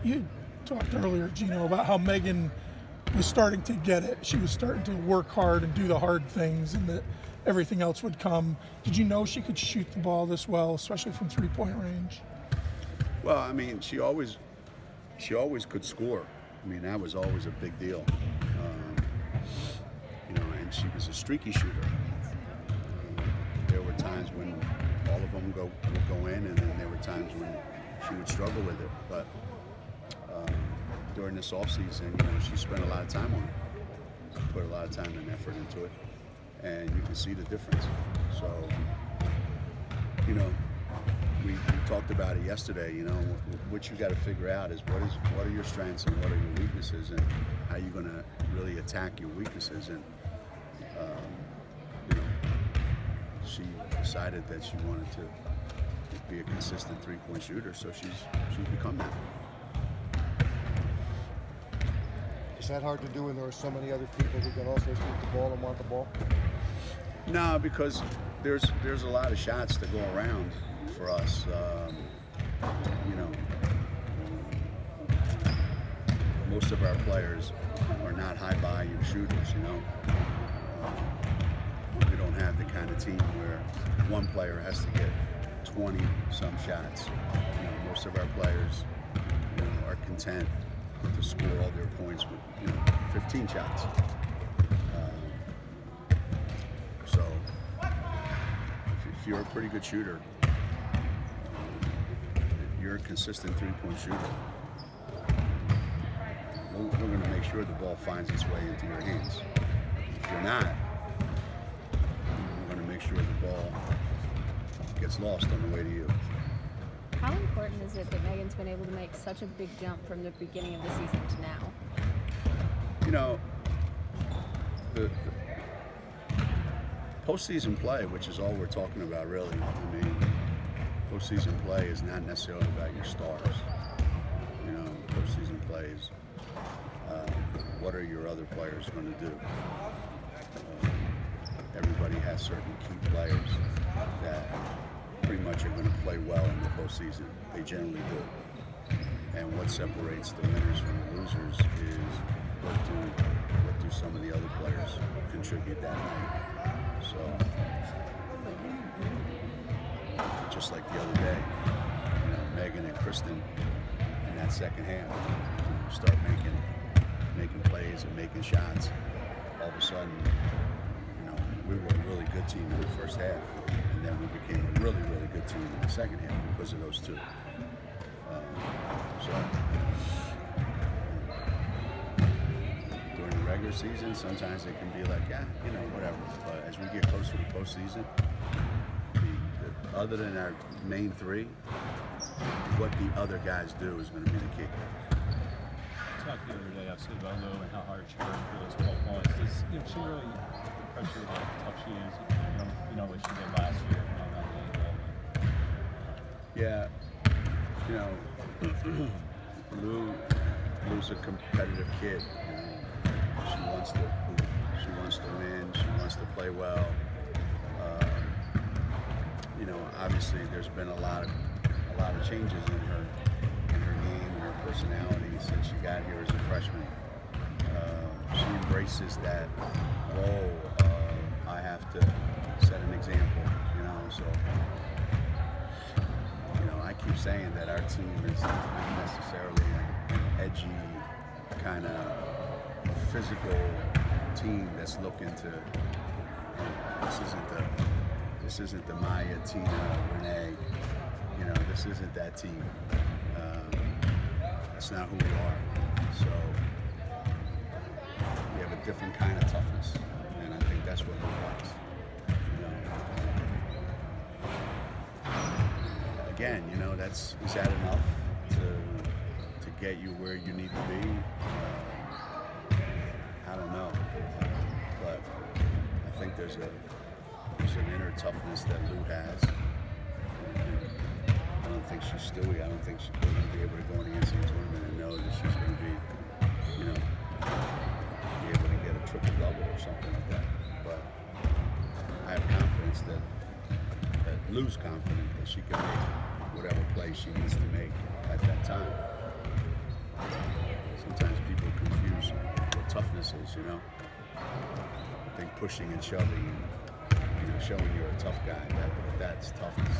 You talked earlier, Geno, about how Megan was starting to get it. She was starting to work hard and do the hard things, and that everything else would come. Did you know she could shoot the ball this well, especially from three-point range? Well, I mean, she always could score. I mean, that was always a big deal. You know, and she was a streaky shooter. There were times when all of them would go in, and then there were times when she would struggle with it. But during this offseason, you know, she spent a lot of time on it. She put a lot of time and effort into it, and you can see the difference. So, you know, we talked about it yesterday. You know, what you got to figure out is what are your strengths and what are your weaknesses, and how you're going to really attack your weaknesses. And you know, she decided that she wanted to be a consistent three-point shooter, so she's become that. Is that hard to do when there are so many other people who can also shoot the ball and want the ball? No, because there's a lot of shots to go around for us. You know, most of our players are not high-volume shooters. You know, we don't have the kind of team where one player has to get 20-some shots. You know, most of our players, you know, are content to score all their points with, you know, 15 shots. So if you're a pretty good shooter, if you're a consistent three-point shooter, we're going to make sure the ball finds its way into your hands. If you're not, we're going to make sure the ball gets lost on the way to you. How important is it that Megan's been able to make such a big jump from the beginning of the season to now? You know, the postseason play, which is all we're talking about really. I mean, postseason play is not necessarily about your stars. You know, postseason play is what are your other players going to do? Everybody has certain key players that pretty much are going to play well in the postseason. They generally do. And what separates the winners from the losers is what do some of the other players contribute that night. So, just like the other day, you know, Megan and Kristen in that second half start making plays and making shots. All of a sudden, you know, we were a really good team in the first half. And then we became a really, really good team in the second half because of those two. So during the regular season, sometimes it can be like, yeah, you know, whatever. But as we get closer to the postseason, other than our main three, what the other guys do is going to be the key. We talked the other day about Lou and how hard she worked for those 12 points. Does she really impress you with how tough she is? You know what she did last year on that day. Yeah, you know, Lou's a competitive kid. You know, she wants to win. She wants to play well. You know, obviously there's been a lot of changes in her game and her personality since she got here as a freshman. She embraces that role. I have to set an example, you know. So, you know, I keep saying that our team is not necessarily an edgy, kind of physical team that's looking to. This isn't the Maya, Tina, Renee. You know, this isn't that team. That's not who we are. So we have a different kind of toughness, and I think that's what we like. You know, again, you know, is that enough to get you where you need to be? I don't know, but I think there's an inner toughness that Lou has. I don't think she's Stewie. I don't think she's going to be able to go in the NCAA tournament and know that she's going to be, you know, be able to get a triple-double or something like that. But I have confidence that Lou's confident that she can make whatever play she needs to make at that time. is, you know. I think pushing and shoving and showing you're a tough guy, that's toughness.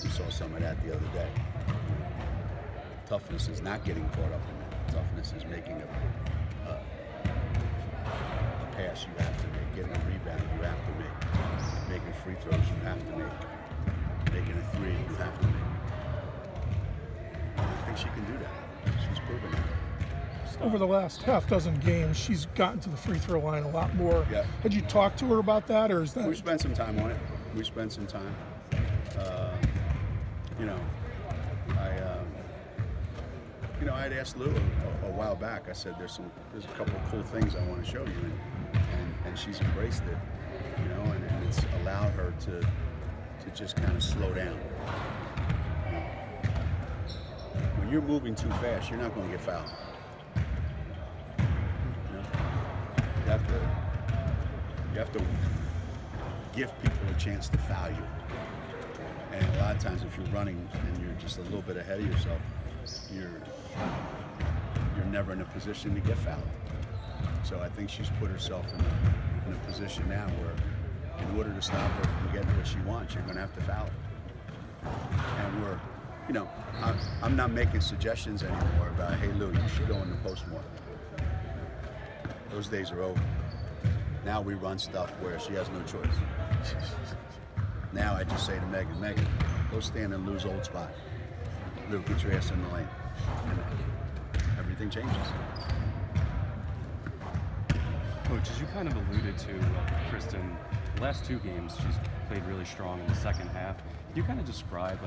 We saw some of that the other day. Toughness is not getting caught up in that. Toughness is making a pass you have to make, getting a rebound you have to make, making free throws you have to make, making a three you have to make. I think she can do that. She's proven it. Over the last half dozen games, she's gotten to the free throw line a lot more. Yeah. Had you talked to her about that, or is that? We spent some time on it. We spent some time. I'd asked Lou a while back. I said, "There's a couple of cool things I want to show you," and she's embraced it, and it's allowed her to just kind of slow down. When you're moving too fast, you're not going to get fouled. You have to give people a chance to foul you. And a lot of times if you're running and you're just a little bit ahead of yourself, you're never in a position to get fouled. So I think she's put herself in a position now where in order to stop her from getting what she wants, you're going to have to foul her. And I'm not making suggestions anymore about, hey Lou, you should go in the post more. Those days are over. Now we run stuff where she has no choice. Now I just say to Megan, go stand in Lou's old spot. Lou, get your ass in the lane. And everything changes. Coach, as you kind of alluded to Kristen, the last two games she's played really strong in the second half. Can you kind of describe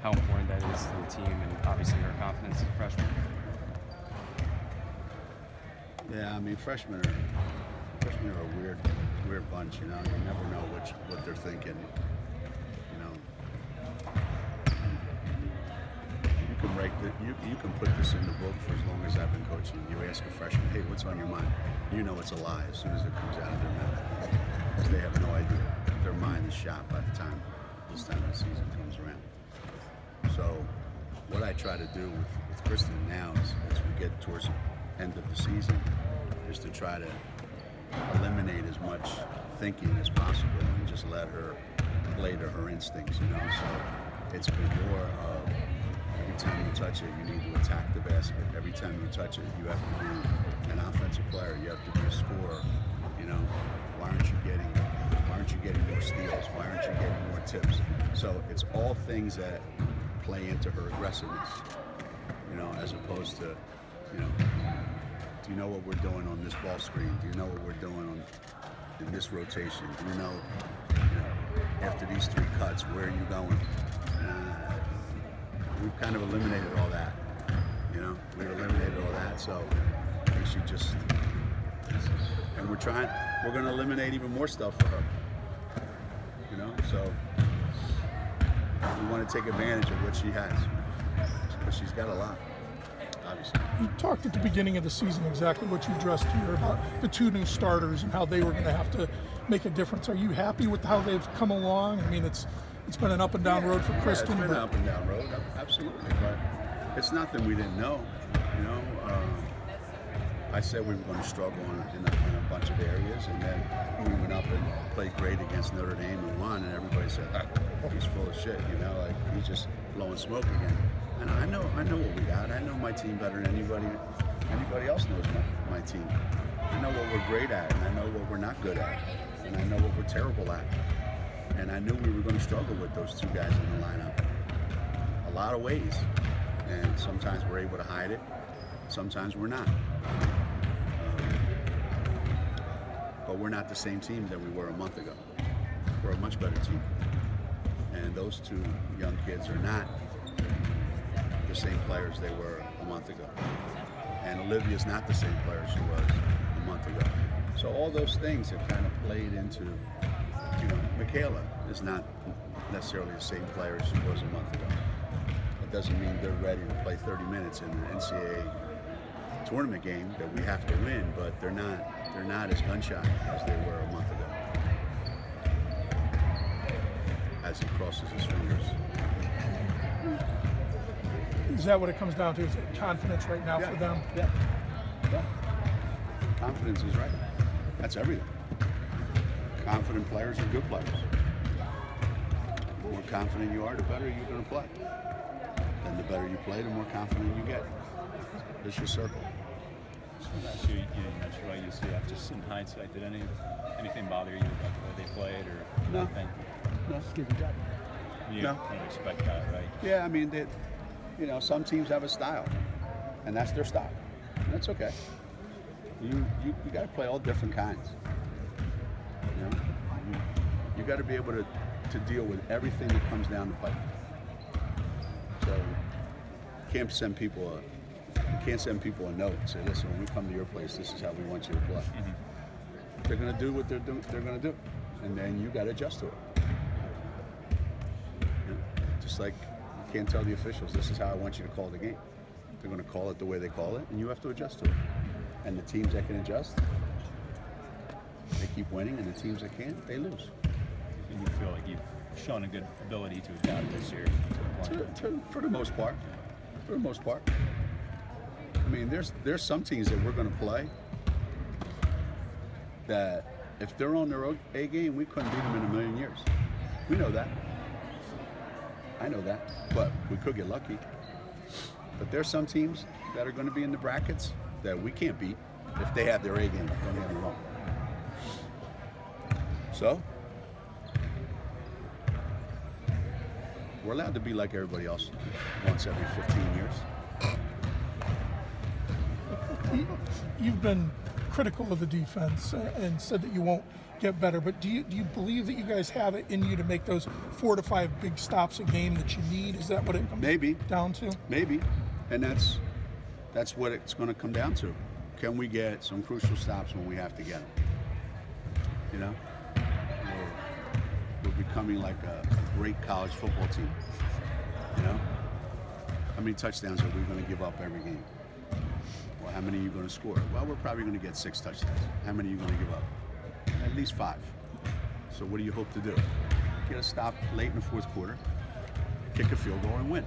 how important that is to the team and obviously her confidence as a freshman? Yeah, I mean, freshmen are a weird bunch, You never know what they're thinking. You can put this in the book for as long as I've been coaching. You ask a freshman, hey, what's on your mind? You know it's a lie as soon as it comes out of their mouth. Because they have no idea. Their mind is shot by the time this time of the season comes around. So what I try to do with Kristen now is as we get towards the end of the season is to try to eliminate as much thinking as possible and just let her play to her instincts, So it's been more of every time you touch it, you need to attack the basket. Every time you touch it, you have to be an offensive player. You have to be a scorer. Why aren't you getting more steals? Why aren't you getting more tips? So it's all things that play into her aggressiveness. As opposed to, do you know what we're doing on this ball screen? Do you know what we're doing in this rotation? Do you know, after these three cuts, where are you going? We've kind of eliminated all that. We've eliminated all that, so I think she just, and we're going to eliminate even more stuff for her. So we want to take advantage of what she has, because she's got a lot. Obviously. You talked at the beginning of the season exactly what you addressed here about the two new starters and how they were going to have to make a difference. Are you happy with how they've come along? I mean, it's been an up and down road for Kristen. It's been an up and down road, absolutely. But it's nothing we didn't know. I said we were going to struggle in a bunch of areas, and then we went up and played great against Notre Dame and won, and everybody said, he's full of shit, he's just blowing smoke again. And I know what we got. I know my team better than anybody else knows my team. I know what we're great at, and I know what we're not good at, and I know what we're terrible at. And I knew we were going to struggle with those two guys in the lineup a lot of ways. And sometimes we're able to hide it, sometimes we're not. But we're not the same team that we were a month ago. We're a much better team. And those two young kids are not the same players they were a month ago. And Olivia's not the same player she was a month ago. So all those things have kind of played into, Michaela is not necessarily the same player she was a month ago. It doesn't mean they're ready to play 30 minutes in an NCAA tournament game that we have to win, but they're not as gun-shy as they were a month ago. As he crosses his fingers. Is that what it comes down to? Is it confidence right now for them? Yeah. Confidence is right. That's everything. Confident players are good players. The more confident you are, the better you're going to play. And the better you play, the more confident you get. It's your circle. Last year, you didn't mention about UCF. Just in hindsight, did anything bother you about the way they played or No. anything? No. You No. kind of expect that, right? Yeah, I mean, some teams have a style, and that's their style. And that's okay. You got to play all different kinds. You got to be able to deal with everything that comes down the pipe. So you can't send people a note and say, listen, when we come to your place, this is how we want you to play. Mm-hmm. They're going to do what they're going to do, and then you got to adjust to it. Just like you can't tell the officials, this is how I want you to call the game. They're going to call it the way they call it, and you have to adjust to it. And the teams that can adjust, they keep winning, and the teams that can't, they lose. And you feel like you've shown a good ability to adapt this year For the most part. For the most part. I mean, there's some teams that we're going to play that if they're on their A game, we couldn't beat them in a million years. We know that. I know that. But we could get lucky. But there's some teams that are going to be in the brackets that we can't beat if they have their A game. Don't get me wrong. So, we're allowed to be like everybody else once every 15 years. You've been critical of the defense and said that you won't get better, but do you believe that you guys have it in you to make those 4 to 5 big stops a game that you need? Is that what it comes down to? Maybe, and that's what it's going to come down to. Can we get some crucial stops when we have to get them? You know, we're becoming like a great college football team. You know, how many touchdowns are we going to give up every game? Well, how many are you going to score? Well, we're probably going to get 6 touchdowns. How many are you going to give up? At least 5. So what do you hope to do? Get a stop late in the fourth quarter, kick a field goal, and win.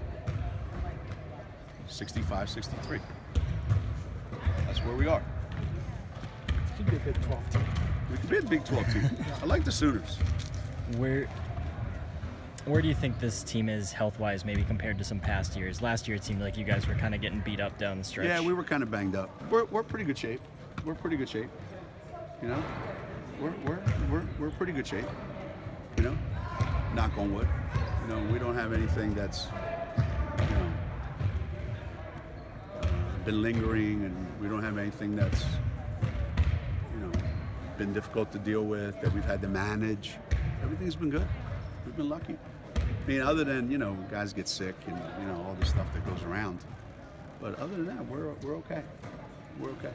65-63. That's where we are. You could be a Big 12 team. We could be a Big 12 team. I like the Sooners. Where do you think this team is health-wise, maybe compared to some past years? Last year, it seemed like you guys were kind of getting beat up down the stretch. Yeah, we were kind of banged up. We're pretty good shape. We're pretty good shape. You know, we're pretty good shape. You know, knock on wood. You know, we don't have anything that's been lingering, and we don't have anything that's been difficult to deal with, that we've had to manage. Everything's been good. We've been lucky. I mean, other than guys get sick and all the stuff that goes around. But other than that, we're okay. We're okay.